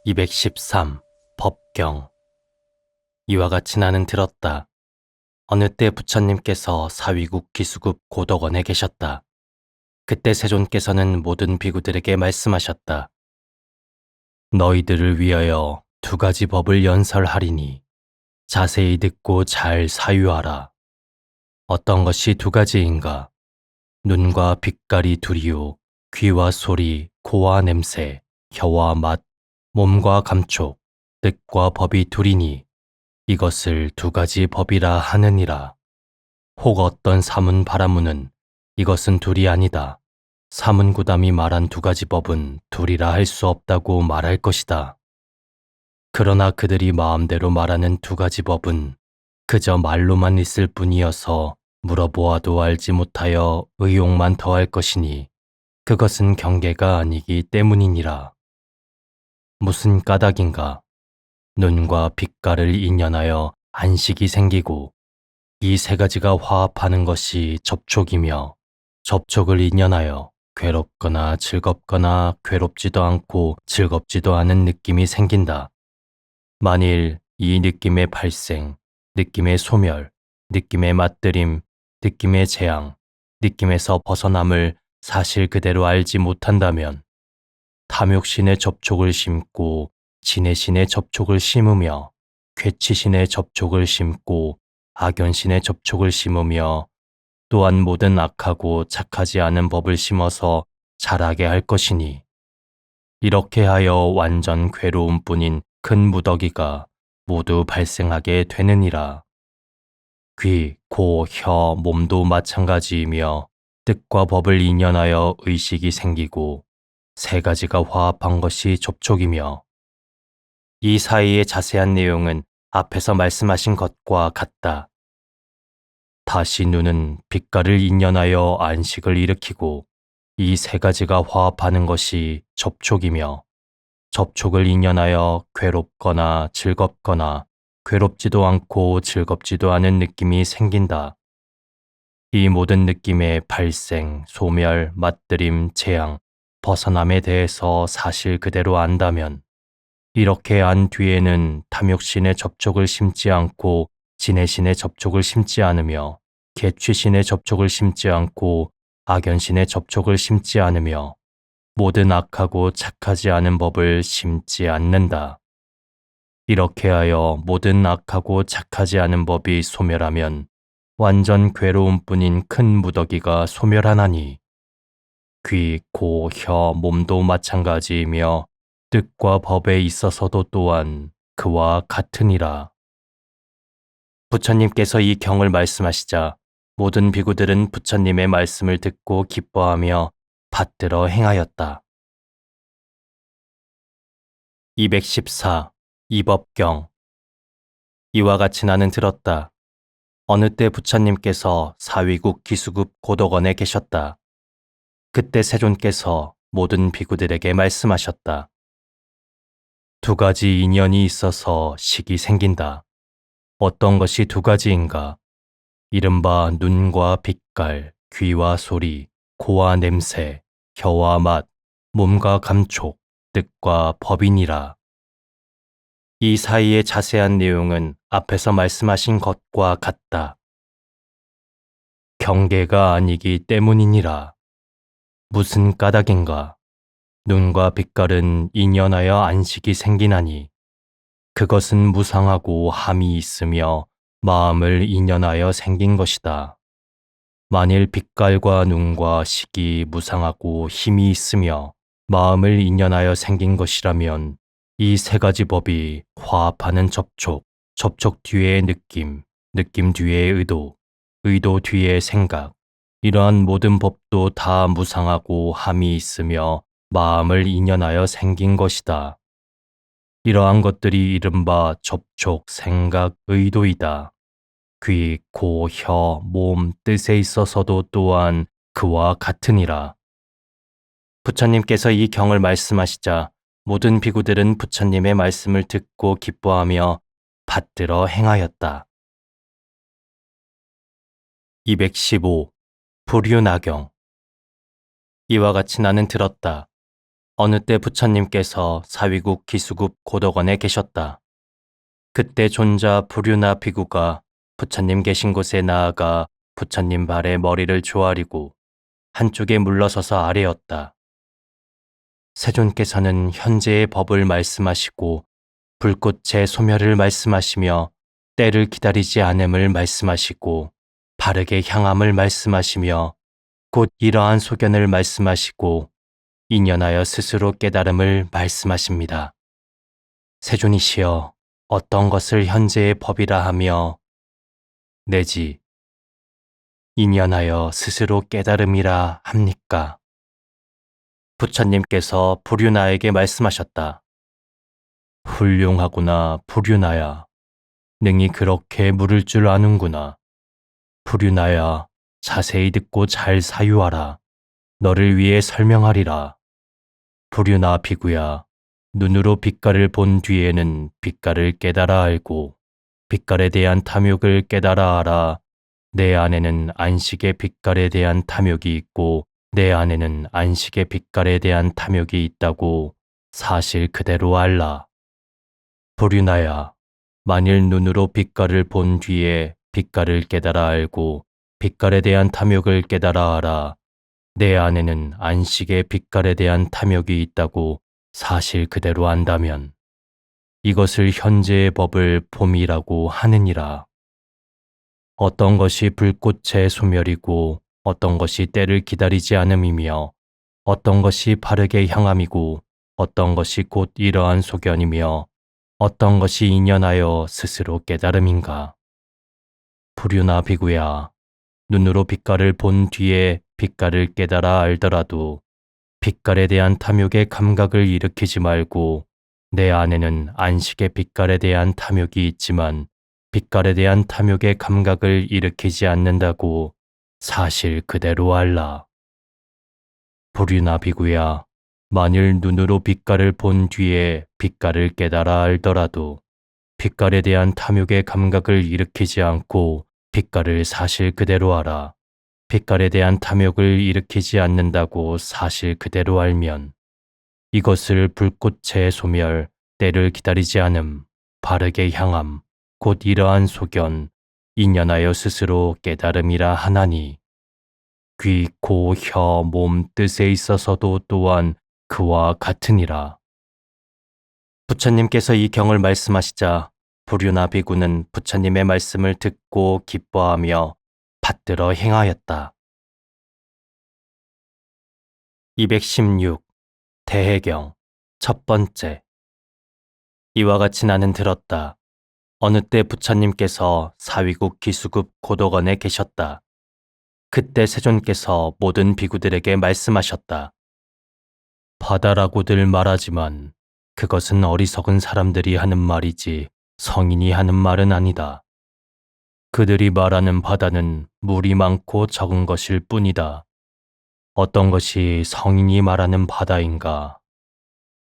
213. 법경. 이와 같이 나는 들었다. 어느 때 부처님께서 사위국 기수급 고덕원에 계셨다. 그때 세존께서는 모든 비구들에게 말씀하셨다. 너희들을 위하여 두 가지 법을 연설하리니 자세히 듣고 잘 사유하라. 어떤 것이 두 가지인가? 눈과 빛깔이 둘이요, 귀와 소리, 코와 냄새, 혀와 맛, 몸과 감촉, 뜻과 법이 둘이니 이것을 두 가지 법이라 하느니라. 혹 어떤 사문 바라문은 이것은 둘이 아니다. 사문구담이 말한 두 가지 법은 둘이라 할 수 없다고 말할 것이다. 그러나 그들이 마음대로 말하는 두 가지 법은 그저 말로만 있을 뿐이어서 물어보아도 알지 못하여 의욕만 더할 것이니 그것은 경계가 아니기 때문이니라. 무슨 까닭인가? 눈과 빛깔을 인연하여 안식이 생기고 이 세 가지가 화합하는 것이 접촉이며 접촉을 인연하여 괴롭거나 즐겁거나 괴롭지도 않고 즐겁지도 않은 느낌이 생긴다. 만일 이 느낌의 발생, 느낌의 소멸, 느낌의 맛들임, 느낌의 재앙, 느낌에서 벗어남을 사실 그대로 알지 못한다면 탐욕신의 접촉을 심고 진해신의 접촉을 심으며 괴치신의 접촉을 심고 악연신의 접촉을 심으며 또한 모든 악하고 착하지 않은 법을 심어서 자라게 할 것이니 이렇게 하여 완전 괴로움뿐인 큰 무더기가 모두 발생하게 되느니라. 귀, 코, 혀, 몸도 마찬가지이며 뜻과 법을 인연하여 의식이 생기고 세 가지가 화합한 것이 접촉이며 이 사이의 자세한 내용은 앞에서 말씀하신 것과 같다. 다시 눈은 빛깔을 인연하여 안식을 일으키고 이 세 가지가 화합하는 것이 접촉이며 접촉을 인연하여 괴롭거나 즐겁거나 괴롭지도 않고 즐겁지도 않은 느낌이 생긴다. 이 모든 느낌의 발생, 소멸, 맛들임, 재앙, 벗어남에 대해서 사실 그대로 안다면 이렇게 안 뒤에는 탐욕신의 접촉을 심지 않고 진해신의 접촉을 심지 않으며 개취신의 접촉을 심지 않고 악연신의 접촉을 심지 않으며 모든 악하고 착하지 않은 법을 심지 않는다. 이렇게 하여 모든 악하고 착하지 않은 법이 소멸하면 완전 괴로움뿐인 큰 무더기가 소멸하나니 귀, 코, 혀, 몸도 마찬가지이며 뜻과 법에 있어서도 또한 그와 같으니라. 부처님께서 이 경을 말씀하시자 모든 비구들은 부처님의 말씀을 듣고 기뻐하며 받들어 행하였다. 214. 이법경. 이와 같이 나는 들었다. 어느 때 부처님께서 사위국 기수급 고덕원에 계셨다. 그때 세존께서 모든 비구들에게 말씀하셨다. 두 가지 인연이 있어서 식이 생긴다. 어떤 것이 두 가지인가? 이른바 눈과 빛깔, 귀와 소리, 코와 냄새, 혀와 맛, 몸과 감촉, 뜻과 법이니라. 이 사이의 자세한 내용은 앞에서 말씀하신 것과 같다. 경계가 아니기 때문이니라. 무슨 까닭인가? 눈과 빛깔은 인연하여 안식이 생기나니 그것은 무상하고 함이 있으며 마음을 인연하여 생긴 것이다. 만일 빛깔과 눈과 식이 무상하고 힘이 있으며 마음을 인연하여 생긴 것이라면 이 세 가지 법이 화합하는 접촉, 접촉 뒤의 느낌, 느낌 뒤의 의도, 의도 뒤의 생각, 이러한 모든 법도 다 무상하고 함이 있으며 마음을 인연하여 생긴 것이다. 이러한 것들이 이른바 접촉, 생각, 의도이다. 귀, 코, 혀, 몸, 뜻에 있어서도 또한 그와 같으니라. 부처님께서 이 경을 말씀하시자 모든 비구들은 부처님의 말씀을 듣고 기뻐하며 받들어 행하였다. 215. 불유나경. 이와 같이 나는 들었다. 어느 때 부처님께서 사위국 기수급 고덕원에 계셨다. 그때 존자 부류나 비구가 부처님 계신 곳에 나아가 부처님 발에 머리를 조아리고 한쪽에 물러서서 아뢰었다. 세존께서는 현재의 법을 말씀하시고 불꽃의 소멸을 말씀하시며 때를 기다리지 않음을 말씀하시고 바르게 향함을 말씀하시며 곧 이러한 소견을 말씀하시고 인연하여 스스로 깨달음을 말씀하십니다. 세존이시여, 어떤 것을 현재의 법이라 하며 내지 인연하여 스스로 깨달음이라 합니까? 부처님께서 부류나에게 말씀하셨다. 훌륭하구나, 부류나야. 능히 그렇게 물을 줄 아는구나. 부류나야, 자세히 듣고 잘 사유하라. 너를 위해 설명하리라. 부류나 비구야, 눈으로 빛깔을 본 뒤에는 빛깔을 깨달아 알고 빛깔에 대한 탐욕을 깨달아 알아. 내 안에는 안식의 빛깔에 대한 탐욕이 있고 내 안에는 안식의 빛깔에 대한 탐욕이 있다고 사실 그대로 알라. 부류나야, 만일 눈으로 빛깔을 본 뒤에 빛깔을 깨달아 알고 빛깔에 대한 탐욕을 깨달아 알아. 내 안에는 안식의 빛깔에 대한 탐욕이 있다고 사실 그대로 안다면 이것을 현재의 법을 봄이라고 하느니라. 어떤 것이 불꽃의 소멸이고 어떤 것이 때를 기다리지 않음이며 어떤 것이 바르게 향함이고 어떤 것이 곧 이러한 소견이며 어떤 것이 인연하여 스스로 깨달음인가. 부류나 비구야, 눈으로 빛깔을 본 뒤에 빛깔을 깨달아 알더라도 빛깔에 대한 탐욕의 감각을 일으키지 말고 내 안에는 안식의 빛깔에 대한 탐욕이 있지만 빛깔에 대한 탐욕의 감각을 일으키지 않는다고 사실 그대로 알라. 부류나 비구야, 만일 눈으로 빛깔을 본 뒤에 빛깔을 깨달아 알더라도 빛깔에 대한 탐욕의 감각을 일으키지 않고 빛깔을 사실 그대로 알아. 빛깔에 대한 탐욕을 일으키지 않는다고 사실 그대로 알면 이것을 불꽃의 소멸, 때를 기다리지 않음, 바르게 향함, 곧 이러한 소견, 인연하여 스스로 깨달음이라 하나니 귀, 코, 혀, 몸 뜻에 있어서도 또한 그와 같으니라. 부처님께서 이 경을 말씀하시자 부류나 비구는 부처님의 말씀을 듣고 기뻐하며 받들어 행하였다. 216. 대해경 첫 번째. 이와 같이 나는 들었다. 어느 때 부처님께서 사위국 기수급 고덕원에 계셨다. 그때 세존께서 모든 비구들에게 말씀하셨다. 바다라고들 말하지만 그것은 어리석은 사람들이 하는 말이지 성인이 하는 말은 아니다. 그들이 말하는 바다는 물이 많고 적은 것일 뿐이다. 어떤 것이 성인이 말하는 바다인가?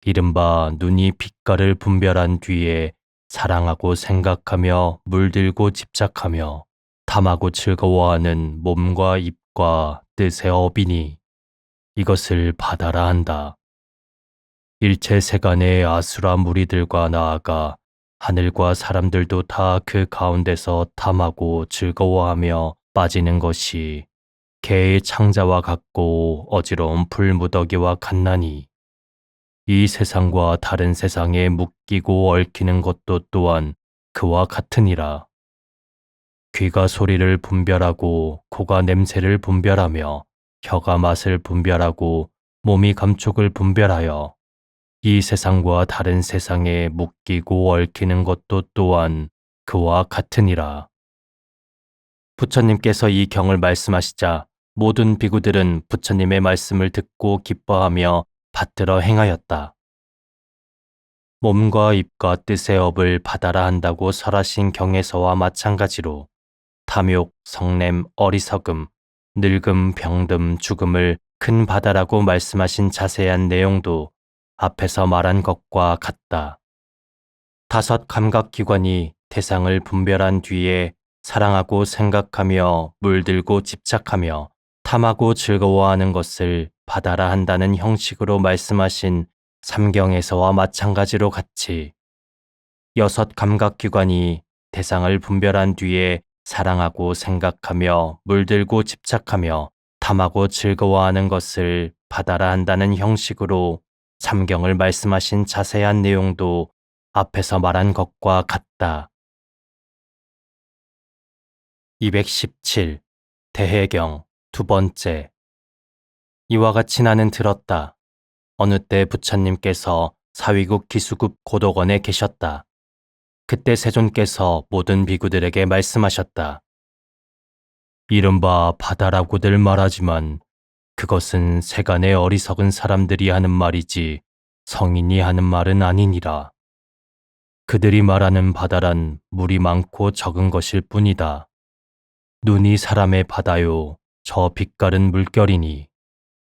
이른바 눈이 빛깔을 분별한 뒤에 사랑하고 생각하며 물들고 집착하며 탐하고 즐거워하는 몸과 입과 뜻의 업이니 이것을 바다라 한다. 일체 세간의 아수라 무리들과 나아가 하늘과 사람들도 다 그 가운데서 탐하고 즐거워하며 빠지는 것이 개의 창자와 같고 어지러운 풀무더기와 같나니 이 세상과 다른 세상에 묶이고 얽히는 것도 또한 그와 같으니라. 귀가 소리를 분별하고 코가 냄새를 분별하며 혀가 맛을 분별하고 몸이 감촉을 분별하여 이 세상과 다른 세상에 묶이고 얽히는 것도 또한 그와 같으니라. 부처님께서 이 경을 말씀하시자 모든 비구들은 부처님의 말씀을 듣고 기뻐하며 받들어 행하였다. 몸과 입과 뜻의 업을 바다라 한다고 설하신 경에서와 마찬가지로 탐욕, 성냄, 어리석음, 늙음, 병듦, 죽음을 큰 바다라고 말씀하신 자세한 내용도 앞에서 말한 것과 같다. 다섯 감각기관이 대상을 분별한 뒤에 사랑하고 생각하며 물들고 집착하며 탐하고 즐거워하는 것을 받아라 한다는 형식으로 말씀하신 삼경에서와 마찬가지로 같이 6 감각기관이 대상을 분별한 뒤에 사랑하고 생각하며 물들고 집착하며 탐하고 즐거워하는 것을 받아라 한다는 형식으로 삼경을 말씀하신 자세한 내용도 앞에서 말한 것과 같다. 217. 대해경 두 번째. 이와 같이 나는 들었다. 어느 때 부처님께서 사위국 기수급 고덕원에 계셨다. 그때 세존께서 모든 비구들에게 말씀하셨다. 이른바 바다라고들 말하지만 그것은 세간의 어리석은 사람들이 하는 말이지 성인이 하는 말은 아니니라. 그들이 말하는 바다란 물이 많고 적은 것일 뿐이다. 눈이 사람의 바다요, 저 빛깔은 물결이니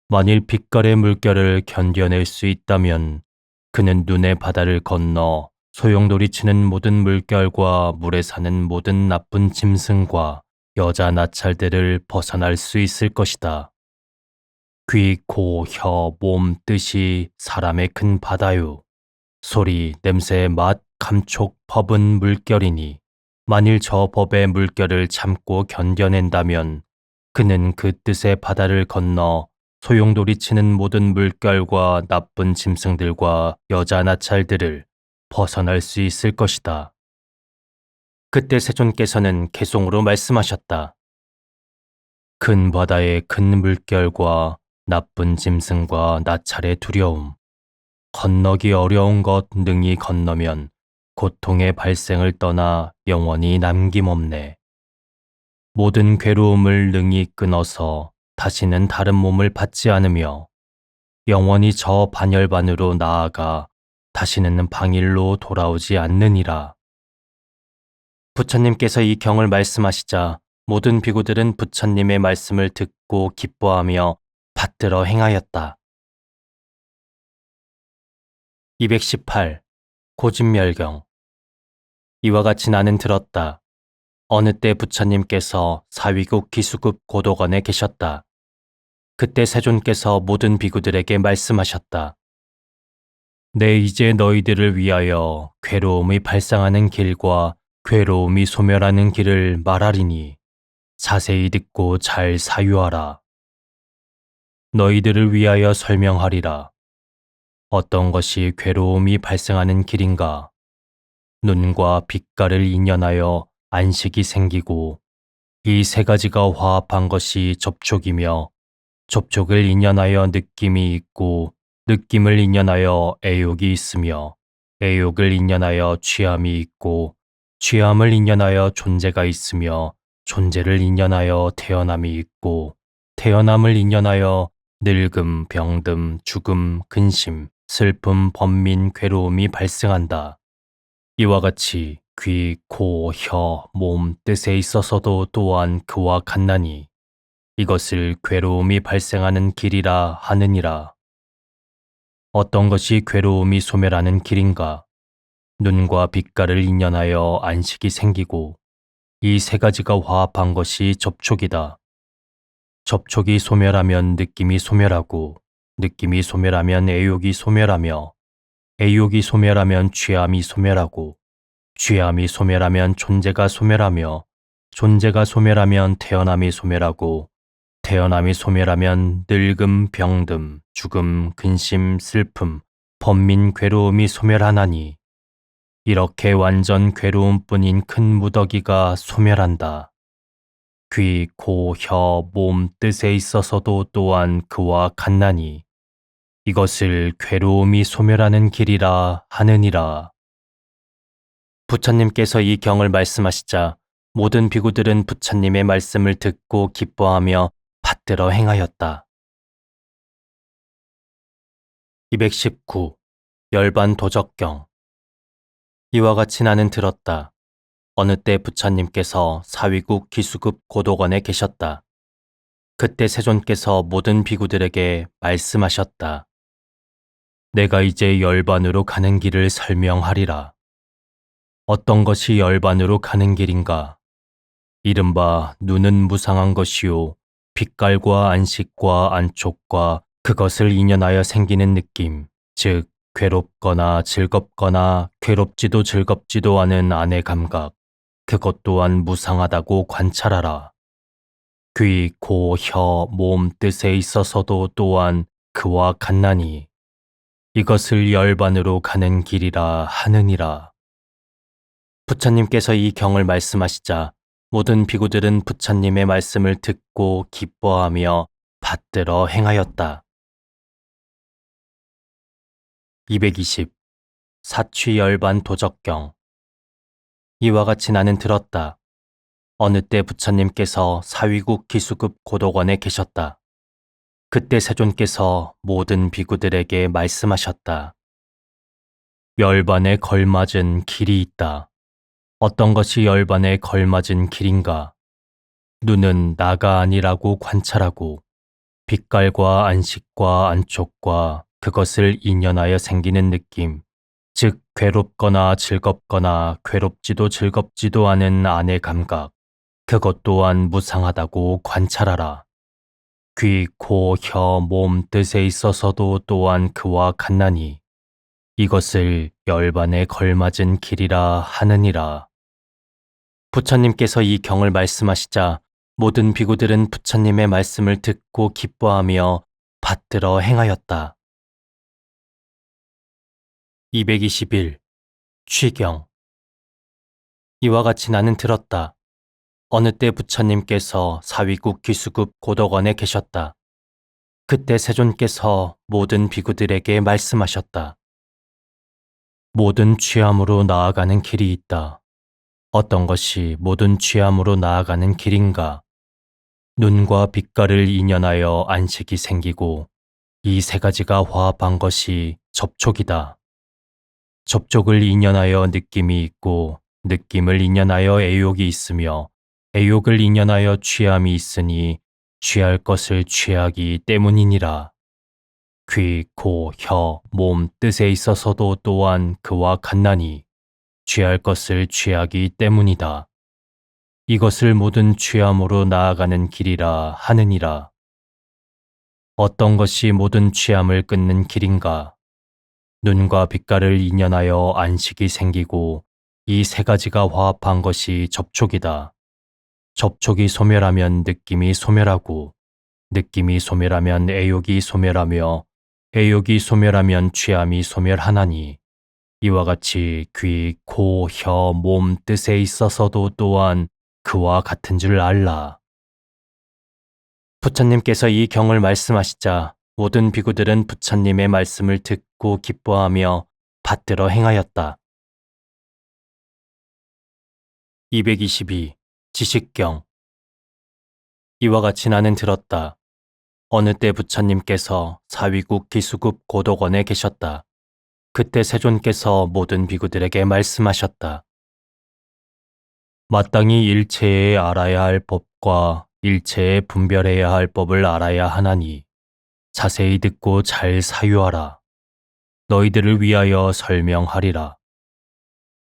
만일 빛깔의 물결을 견뎌낼 수 있다면 그는 눈의 바다를 건너 소용돌이치는 모든 물결과 물에 사는 모든 나쁜 짐승과 여자 나찰들을 벗어날 수 있을 것이다. 귀, 코, 혀, 몸, 뜻이 사람의 큰 바다요. 소리, 냄새, 맛, 감촉, 법은 물결이니 만일 저 법의 물결을 참고 견뎌낸다면 그는 그 뜻의 바다를 건너 소용돌이치는 모든 물결과 나쁜 짐승들과 여자 나찰들을 벗어날 수 있을 것이다. 그때 세존께서는 개송으로 말씀하셨다. 큰 바다의 큰 물결과 나쁜 짐승과 나찰의 두려움, 건너기 어려운 것 능히 건너면 고통의 발생을 떠나 영원히 남김없네. 모든 괴로움을 능히 끊어서 다시는 다른 몸을 받지 않으며 영원히 저 반열반으로 나아가 다시는 방일로 돌아오지 않느니라. 부처님께서 이 경을 말씀하시자 모든 비구들은 부처님의 말씀을 듣고 기뻐하며 받들어 행하였다. 218. 고집멸경. 이와 같이 나는 들었다. 어느 때 부처님께서 사위국 기수급 고덕원에 계셨다. 그때 세존께서 모든 비구들에게 말씀하셨다. 내 이제 너희들을 위하여 괴로움이 발생하는 길과 괴로움이 소멸하는 길을 말하리니 자세히 듣고 잘 사유하라. 너희들을 위하여 설명하리라. 어떤 것이 괴로움이 발생하는 길인가? 눈과 빛깔을 인연하여 안식이 생기고 이 3가지가 화합한 것이 접촉이며 접촉을 인연하여 느낌이 있고 느낌을 인연하여 애욕이 있으며 애욕을 인연하여 취함이 있고 취함을 인연하여 존재가 있으며 존재를 인연하여 태어남이 있고 태어남을 인연하여 늙음, 병듦, 죽음, 근심, 슬픔, 번민, 괴로움이 발생한다. 이와 같이 귀, 코, 혀, 몸, 뜻에 있어서도 또한 그와 같나니 이것을 괴로움이 발생하는 길이라 하느니라. 어떤 것이 괴로움이 소멸하는 길인가? 눈과 빛깔을 인연하여 안식이 생기고 이 3가지가 화합한 것이 접촉이다. 접촉이 소멸하면 느낌이 소멸하고 느낌이 소멸하면 애욕이 소멸하며 애욕이 소멸하면 취함이 소멸하고 취함이 소멸하면 존재가 소멸하며 존재가 소멸하면 태어남이 소멸하고 태어남이 소멸하면 늙음, 병듦, 죽음, 근심, 슬픔, 번민, 괴로움이 소멸하나니 이렇게 완전 괴로움뿐인 큰 무더기가 소멸한다. 귀, 코, 혀, 몸, 뜻에 있어서도 또한 그와 같나니 이것을 괴로움이 소멸하는 길이라 하느니라. 부처님께서 이 경을 말씀하시자 모든 비구들은 부처님의 말씀을 듣고 기뻐하며 받들어 행하였다. 219. 열반 도적경. 이와 같이 나는 들었다. 어느 때 부처님께서 사위국 기수급 고덕원에 계셨다. 그때 세존께서 모든 비구들에게 말씀하셨다. 내가 이제 열반으로 가는 길을 설명하리라. 어떤 것이 열반으로 가는 길인가? 이른바 눈은 무상한 것이요 빛깔과 안식과 안촉과 그것을 인연하여 생기는 느낌, 즉 괴롭거나 즐겁거나 괴롭지도 즐겁지도 않은 안의 감각, 그것 또한 무상하다고 관찰하라. 귀, 코, 혀, 몸 뜻에 있어서도 또한 그와 같나니 이것을 열반으로 가는 길이라 하느니라. 부처님께서 이 경을 말씀하시자 모든 비구들은 부처님의 말씀을 듣고 기뻐하며 받들어 행하였다. 220. 사취열반 도적경. 이와 같이 나는 들었다. 어느 때 부처님께서 사위국 기수급 고도관에 계셨다. 그때 세존께서 모든 비구들에게 말씀하셨다. 열반에 걸맞은 길이 있다. 어떤 것이 열반에 걸맞은 길인가? 눈은 나가 아니라고 관찰하고 빛깔과 안식과 안촉과 그것을 인연하여 생기는 느낌, 즉 괴롭거나 즐겁거나 괴롭지도 즐겁지도 않은 안의 감각, 그것 또한 무상하다고 관찰하라. 귀, 코, 혀, 몸 뜻에 있어서도 또한 그와 같나니 이것을 열반에 걸맞은 길이라 하느니라. 부처님께서 이 경을 말씀하시자 모든 비구들은 부처님의 말씀을 듣고 기뻐하며 받들어 행하였다. 221. 취경. 이와 같이 나는 들었다. 어느 때 부처님께서 사위국 기수급 고덕원에 계셨다. 그때 세존께서 모든 비구들에게 말씀하셨다. 모든 취함으로 나아가는 길이 있다. 어떤 것이 모든 취함으로 나아가는 길인가? 눈과 빛깔을 인연하여 안식이 생기고 이 세 가지가 화합한 것이 접촉이다. 접촉을 인연하여 느낌이 있고 느낌을 인연하여 애욕이 있으며 애욕을 인연하여 취함이 있으니 취할 것을 취하기 때문이니라. 귀, 코, 혀, 몸 뜻에 있어서도 또한 그와 같나니 취할 것을 취하기 때문이다. 이것을 모든 취함으로 나아가는 길이라 하느니라. 어떤 것이 모든 취함을 끊는 길인가? 눈과 빛깔을 인연하여 안식이 생기고 이 세 가지가 화합한 것이 접촉이다. 접촉이 소멸하면 느낌이 소멸하고 느낌이 소멸하면 애욕이 소멸하며 애욕이 소멸하면 취함이 소멸하나니 이와 같이 귀, 코, 혀, 몸 뜻에 있어서도 또한 그와 같은 줄 알라. 부처님께서 이 경을 말씀하시자 모든 비구들은 부처님의 말씀을 듣고 기뻐하며 받들어 행하였다. 222. 지식경. 이와 같이 나는 들었다. 어느 때 부처님께서 사위국 기수급 고덕원에 계셨다. 그때 세존께서 모든 비구들에게 말씀하셨다. 마땅히 일체에 알아야 할 법과 일체에 분별해야 할 법을 알아야 하나니 자세히 듣고 잘 사유하라. 너희들을 위하여 설명하리라.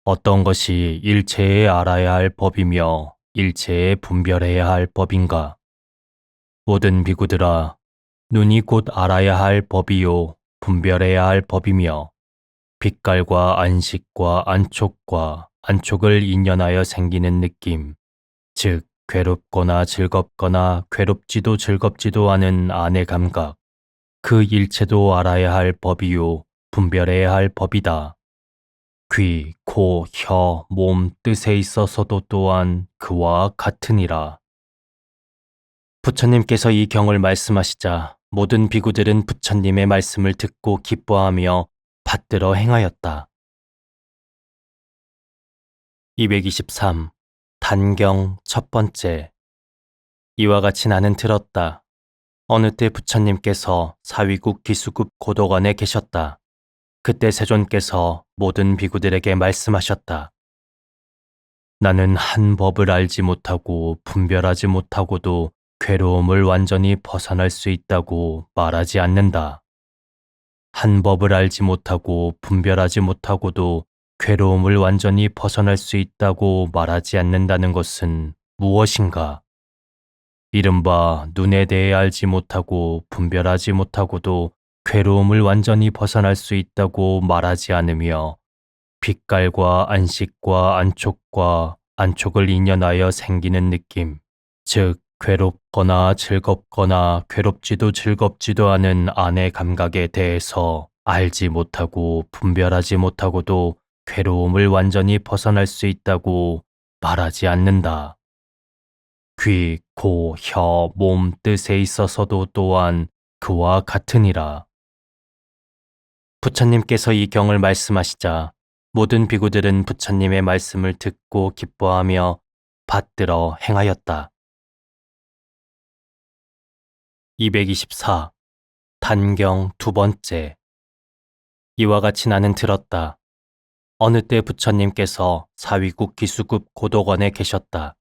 어떤 것이 일체에 알아야 할 법이며 일체에 분별해야 할 법인가? 모든 비구들아, 눈이 곧 알아야 할 법이요 분별해야 할 법이며 빛깔과 안식과 안촉과 안촉을 인연하여 생기는 느낌, 즉 괴롭거나 즐겁거나 괴롭지도 즐겁지도 않은 안의 감각, 그 일체도 알아야 할 법이요 분별해야 할 법이다. 귀, 코, 혀, 몸 뜻에 있어서도 또한 그와 같으니라. 부처님께서 이 경을 말씀하시자 모든 비구들은 부처님의 말씀을 듣고 기뻐하며 받들어 행하였다. 223. 단경 첫 번째. 이와 같이 나는 들었다. 어느 때 부처님께서 사위국 기수급 고덕원에 계셨다. 그때 세존께서 모든 비구들에게 말씀하셨다. 나는 한 법을 알지 못하고 분별하지 못하고도 괴로움을 완전히 벗어날 수 있다고 말하지 않는다. 한 법을 알지 못하고 분별하지 못하고도 괴로움을 완전히 벗어날 수 있다고 말하지 않는다는 것은 무엇인가? 이른바 눈에 대해 알지 못하고 분별하지 못하고도 괴로움을 완전히 벗어날 수 있다고 말하지 않으며 빛깔과 안식과 안촉과 안촉을 인연하여 생기는 느낌, 즉 괴롭거나 즐겁거나 괴롭지도 즐겁지도 않은 안의 감각에 대해서 알지 못하고 분별하지 못하고도 괴로움을 완전히 벗어날 수 있다고 말하지 않는다. 귀, 코, 혀, 몸 뜻에 있어서도 또한 그와 같으니라. 부처님께서 이 경을 말씀하시자 모든 비구들은 부처님의 말씀을 듣고 기뻐하며 받들어 행하였다. 224. 단경 두 번째. 이와 같이 나는 들었다. 어느 때 부처님께서 사위국 기수급 고도관에 계셨다.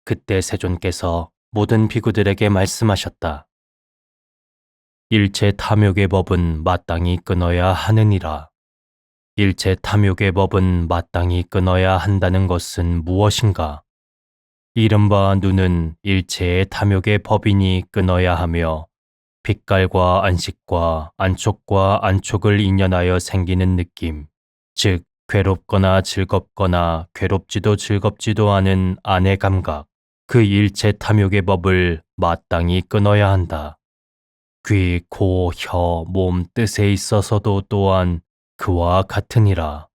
그때 세존께서 모든 비구들에게 말씀하셨다. 일체 탐욕의 법은 마땅히 끊어야 하느니라. 일체 탐욕의 법은 마땅히 끊어야 한다는 것은 무엇인가? 이른바 눈은 일체의 탐욕의 법이니 끊어야 하며 빛깔과 안식과 안촉과 안촉을 인연하여 생기는 느낌, 즉 괴롭거나 즐겁거나 괴롭지도 즐겁지도 않은 안의 감각, 그 일체 탐욕의 법을 마땅히 끊어야 한다. 귀, 코, 혀, 몸 뜻에 있어서도 또한 그와 같으니라.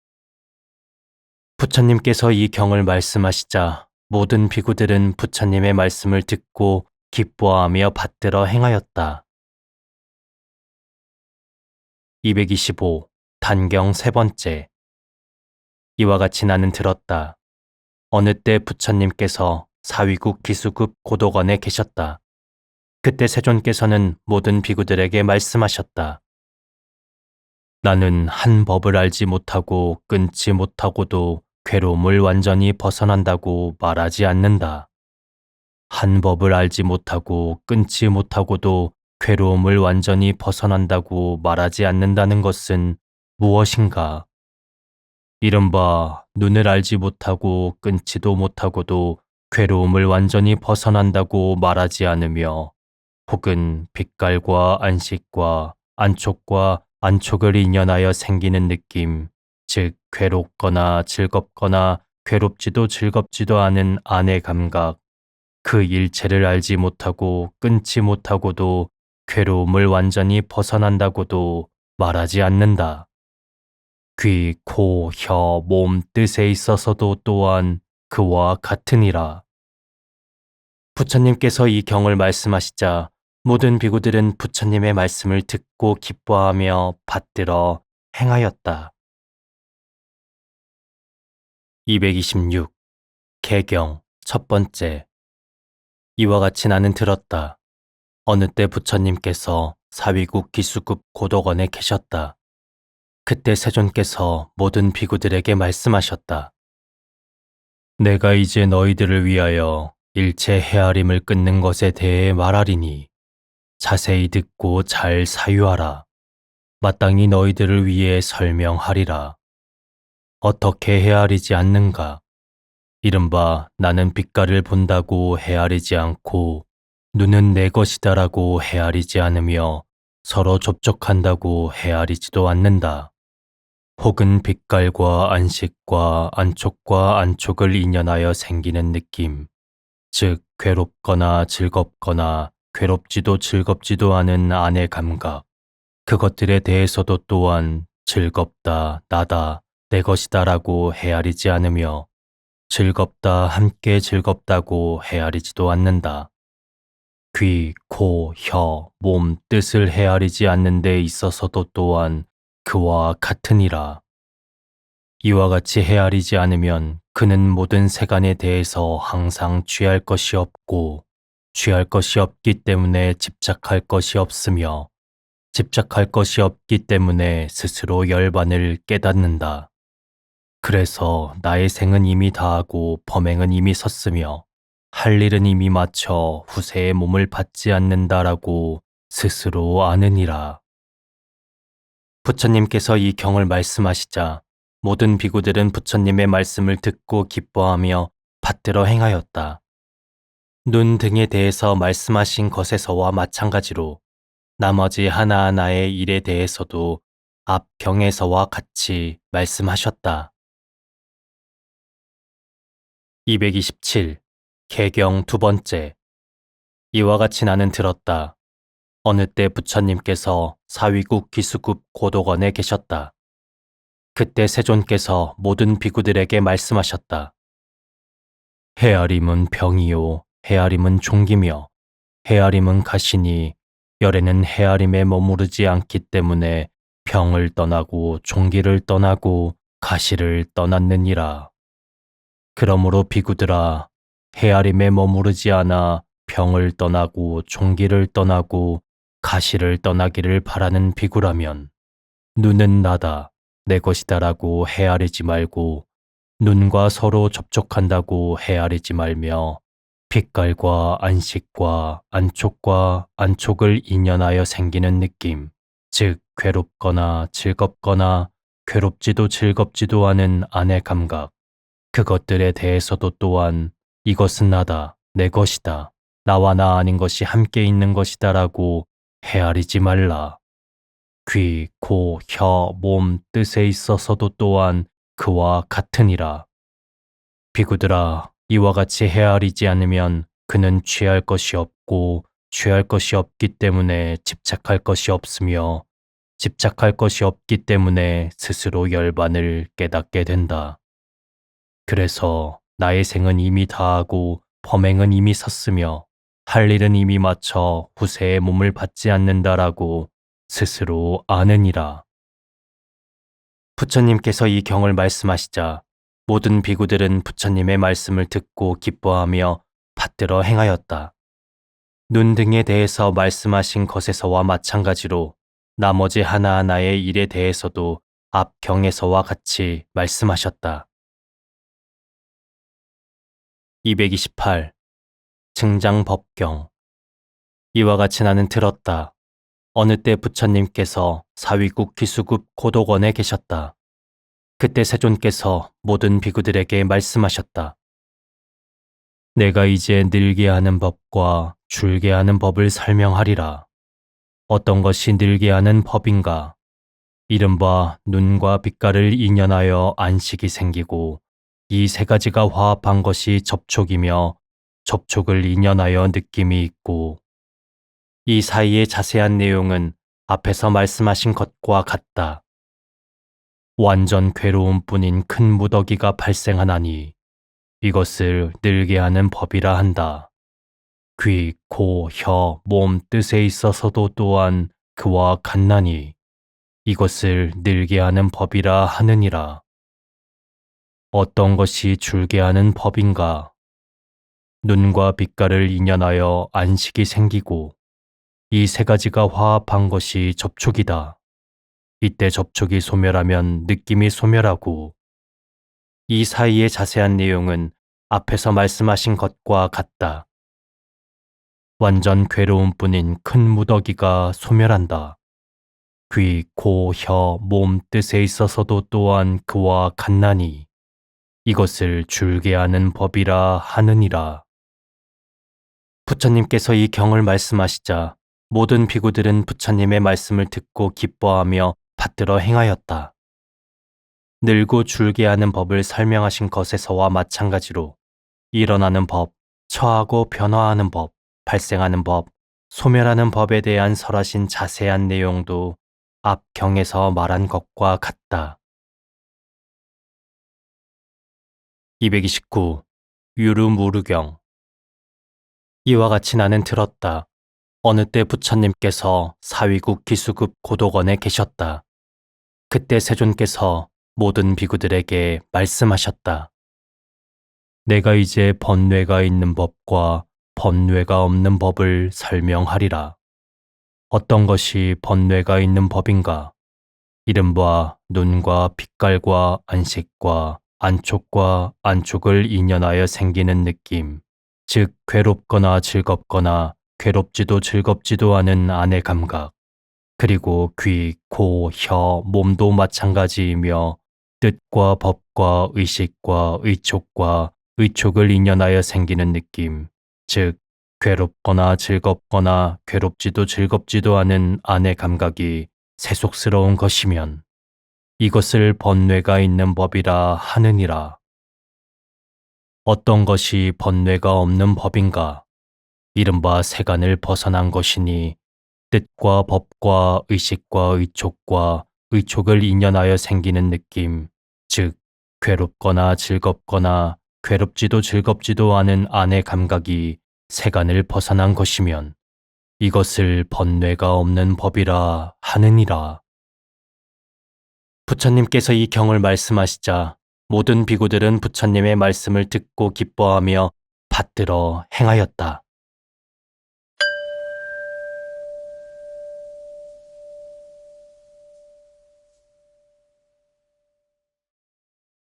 부처님께서 이 경을 말씀하시자 모든 비구들은 부처님의 말씀을 듣고 기뻐하며 받들어 행하였다. 225. 단경 세 번째. 이와 같이 나는 들었다. 어느 때 부처님께서 사위국 기수급 고도관에 계셨다. 그때 세존께서는 모든 비구들에게 말씀하셨다. 나는 한 법을 알지 못하고 끊지 못하고도 괴로움을 완전히 벗어난다고 말하지 않는다. 한 법을 알지 못하고 끊지 못하고도 괴로움을 완전히 벗어난다고 말하지 않는다는 것은 무엇인가? 이른바 눈을 알지 못하고 끊지도 못하고도 괴로움을 완전히 벗어난다고 말하지 않으며 혹은 빛깔과 안식과 안촉과 안촉을 인연하여 생기는 느낌, 즉 괴롭거나 즐겁거나 괴롭지도 즐겁지도 않은 안의 감각, 그 일체를 알지 못하고 끊지 못하고도 괴로움을 완전히 벗어난다고도 말하지 않는다. 귀, 코, 혀, 몸 뜻에 있어서도 또한 그와 같으니라. 부처님께서 이 경을 말씀하시자 모든 비구들은 부처님의 말씀을 듣고 기뻐하며 받들어 행하였다. 226. 개경 첫 번째. 이와 같이 나는 들었다. 어느 때 부처님께서 사위국 기수급 고도관에 계셨다. 그때 세존께서 모든 비구들에게 말씀하셨다. 내가 이제 너희들을 위하여 일체 헤아림을 끊는 것에 대해 말하리니 자세히 듣고 잘 사유하라. 마땅히 너희들을 위해 설명하리라. 어떻게 헤아리지 않는가? 이른바 나는 빛깔을 본다고 헤아리지 않고 눈은 내 것이다라고 헤아리지 않으며 서로 접촉한다고 헤아리지도 않는다. 혹은 빛깔과 안식과 안촉과 안촉을 인연하여 생기는 느낌, 즉 괴롭거나 즐겁거나 괴롭지도 즐겁지도 않은 안의 감각, 그것들에 대해서도 또한 즐겁다, 나다, 내 것이다라고 헤아리지 않으며 즐겁다, 함께 즐겁다고 헤아리지도 않는다. 귀, 코, 혀, 몸 뜻을 헤아리지 않는 데 있어서도 또한 그와 같으니라. 이와 같이 헤아리지 않으면 그는 모든 세간에 대해서 항상 취할 것이 없고 취할 것이 없기 때문에 집착할 것이 없으며 집착할 것이 없기 때문에 스스로 열반을 깨닫는다. 그래서 나의 생은 이미 다하고 범행은 이미 섰으며 할 일은 이미 마쳐 후세의 몸을 받지 않는다라고 스스로 아느니라. 부처님께서 이 경을 말씀하시자 모든 비구들은 부처님의 말씀을 듣고 기뻐하며 받들어 행하였다. 눈 등에 대해서 말씀하신 것에서와 마찬가지로 나머지 하나하나의 일에 대해서도 앞 경에서와 같이 말씀하셨다. 227. 개경 두 번째. 이와 같이 나는 들었다. 어느 때 부처님께서 사위국 기수급 고도건에 계셨다. 그때 세존께서 모든 비구들에게 말씀하셨다. 헤아림은 병이요, 헤아림은 종기며, 헤아림은 가시니 열에는 헤아림에 머무르지 않기 때문에 병을 떠나고 종기를 떠나고 가시를 떠났느니라. 그러므로 비구들아, 헤아림에 머무르지 않아 병을 떠나고 종기를 떠나고 가시를 떠나기를 바라는 비구라면 눈은 나다, 내 것이다라고 헤아리지 말고 눈과 서로 접촉한다고 헤아리지 말며 빛깔과 안식과 안촉과 안촉을 인연하여 생기는 느낌, 즉 괴롭거나 즐겁거나 괴롭지도 즐겁지도 않은 안의 감각, 그것들에 대해서도 또한 이것은 나다, 내 것이다, 나와 나 아닌 것이 함께 있는 것이다라고 헤아리지 말라. 귀, 코, 혀, 몸 뜻에 있어서도 또한 그와 같으니라. 비구들아, 이와 같이 헤아리지 않으면 그는 취할 것이 없고 취할 것이 없기 때문에 집착할 것이 없으며 집착할 것이 없기 때문에 스스로 열반을 깨닫게 된다. 그래서 나의 생은 이미 다하고 범행은 이미 섰으며 할 일은 이미 마쳐 후세의 몸을 받지 않는다라고 스스로 아느니라. 부처님께서 이 경을 말씀하시자 모든 비구들은 부처님의 말씀을 듣고 기뻐하며 받들어 행하였다. 눈 등에 대해서 말씀하신 것에서와 마찬가지로 나머지 하나하나의 일에 대해서도 앞 경에서와 같이 말씀하셨다. 228. 증장법경. 이와 같이 나는 들었다. 어느 때 부처님께서 사위국 기수급 고도건에 계셨다. 그때 세존께서 모든 비구들에게 말씀하셨다. 내가 이제 늘게 하는 법과 줄게 하는 법을 설명하리라. 어떤 것이 늘게 하는 법인가? 이른바 눈과 빛깔을 인연하여 안식이 생기고 이 세 가지가 화합한 것이 접촉이며 접촉을 인연하여 느낌이 있고 이 사이의 자세한 내용은 앞에서 말씀하신 것과 같다. 완전 괴로움뿐인 큰 무더기가 발생하나니 이것을 늘게 하는 법이라 한다. 귀, 코, 혀, 몸 뜻에 있어서도 또한 그와 같나니 이것을 늘게 하는 법이라 하느니라. 어떤 것이 줄게 하는 법인가? 눈과 빛깔을 인연하여 안식이 생기고 이 세 가지가 화합한 것이 접촉이다. 이때 접촉이 소멸하면 느낌이 소멸하고 이 사이의 자세한 내용은 앞에서 말씀하신 것과 같다. 완전 괴로움뿐인 큰 무더기가 소멸한다. 귀, 코, 혀, 몸 뜻에 있어서도 또한 그와 같나니 이것을 줄게 하는 법이라 하느니라. 부처님께서 이 경을 말씀하시자 모든 비구들은 부처님의 말씀을 듣고 기뻐하며 받들어 행하였다. 늘고 줄게 하는 법을 설명하신 것에서와 마찬가지로 일어나는 법, 처하고 변화하는 법, 발생하는 법, 소멸하는 법에 대한 설하신 자세한 내용도 앞 경에서 말한 것과 같다. 229. 유루무루경. 이와 같이 나는 들었다. 어느 때 부처님께서 사위국 기수급 고도건에 계셨다. 그때 세존께서 모든 비구들에게 말씀하셨다. 내가 이제 번뇌가 있는 법과 번뇌가 없는 법을 설명하리라. 어떤 것이 번뇌가 있는 법인가? 이른바 눈과 빛깔과 안식과 안촉과 안촉을 인연하여 생기는 느낌, 즉 괴롭거나 즐겁거나 괴롭지도 즐겁지도 않은 안의 감각, 그리고 귀, 코, 혀, 몸도 마찬가지이며 뜻과 법과 의식과 의촉과 의촉을 인연하여 생기는 느낌, 즉, 괴롭거나 즐겁거나 괴롭지도 즐겁지도 않은 안의 감각이 세속스러운 것이면 이것을 번뇌가 있는 법이라 하느니라. 어떤 것이 번뇌가 없는 법인가? 이른바 세간을 벗어난 것이니 뜻과 법과 의식과 의촉과 의촉을 인연하여 생기는 느낌, 즉 괴롭거나 즐겁거나 괴롭지도 즐겁지도 않은 안의 감각이 세간을 벗어난 것이면 이것을 번뇌가 없는 법이라 하느니라. 부처님께서 이 경을 말씀하시자 모든 비구들은 부처님의 말씀을 듣고 기뻐하며 받들어 행하였다.